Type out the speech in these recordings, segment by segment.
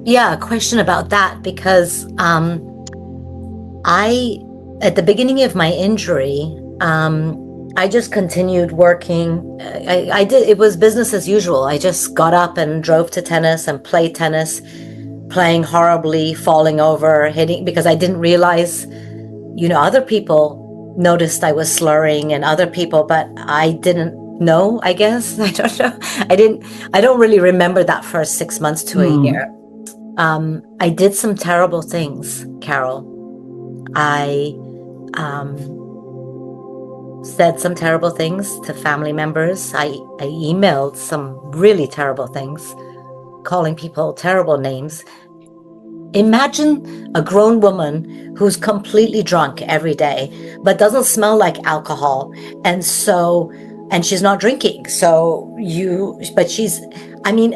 Yeah, a question about that because I, at the beginning of my injury, I just continued working. I did, it was business as usual. I just got up and drove to tennis and played tennis, playing horribly, falling over, hitting, because I didn't realize, other people noticed I was slurring and other people, but I didn't know, I guess. I don't know. I don't really remember that first 6 months to a year. Mm. I did some terrible things, Carol. I um, said some terrible things to family members. I emailed some really terrible things, calling people terrible names. Imagine a grown woman who's completely drunk every day, but doesn't smell like alcohol. And she's not drinking. But she's, I mean,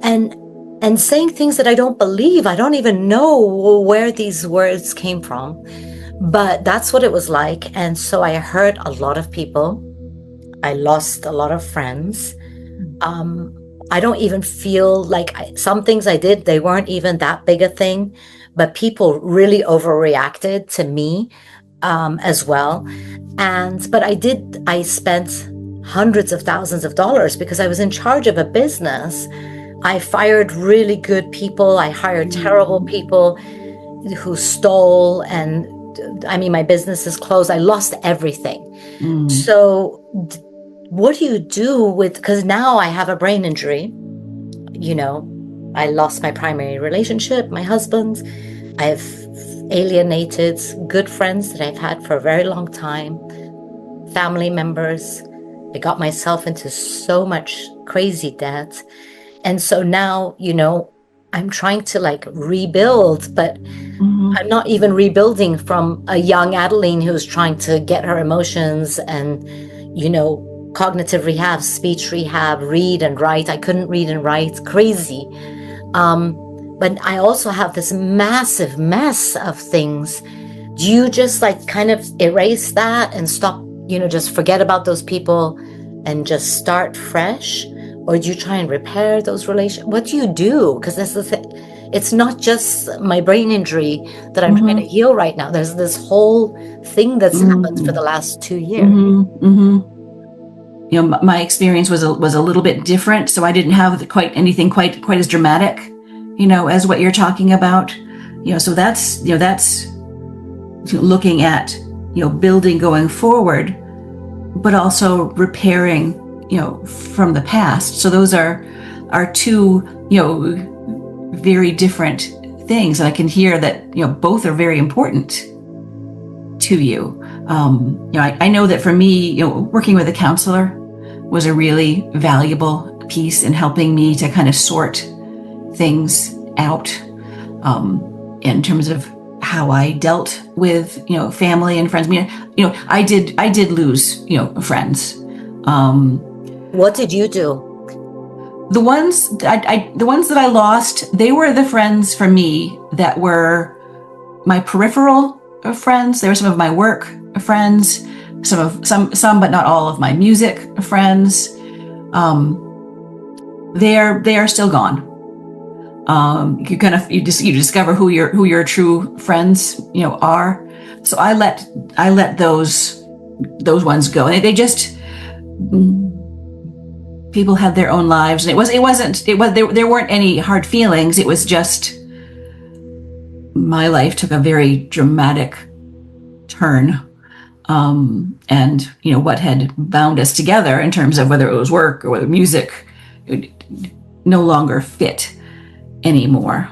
and, and saying things that I don't believe. I don't even know where these words came from, but that's what it was like. And so I hurt a lot of people. I lost a lot of friends. Um, I don't even feel like some things I did, they weren't even that big a thing, but people really overreacted to me as well. But I spent hundreds of thousands of dollars because I was in charge of a business. I fired really good people. I hired terrible people who stole. And I mean, my business is closed. I lost everything. Mm. So what do you do with, because now I have a brain injury, you know, I lost my primary relationship, my husband. I've alienated good friends that I've had for a very long time, family members. I got myself into so much crazy debt. And so now, I'm trying to like rebuild, but I'm Mhm. not even rebuilding from a young Adeline who's trying to get her emotions and, cognitive rehab, speech rehab, read and write. I couldn't read and write, crazy. Um, but I also have this massive mess of things. Do you just like kind of erase that and stop, just forget about those people and just start fresh? Or do you try and repair those relations? What do you do? Because this is it's not just my brain injury that I'm trying to Mhm. heal right now. There's this whole thing that's happened for the Mhm. last 2 years. Mhm. Mhm. My experience was a little bit different, so I didn't have anything quite as dramatic, as what you're talking about. So that's looking at building going forward, but also repairing from the past. So those are two very different things, and I can hear that both are very important to you. I know that for me, working with a counselor was a really valuable piece in helping me to kind of sort things out in terms of how I dealt with family and friends. I mean, I did lose friends. Um, What did you do? the ones that I lost, they were the friends for me that were my peripheral friends. They were some of my work friends, some but not all of my music friends. They are still gone. You discover who your true friends are. So I let those ones go, and they just, people had their own lives, and there weren't any hard feelings. It was just my life took a very dramatic turn. And what had bound us together in terms of whether it was work or whether music, it no longer fit anymore.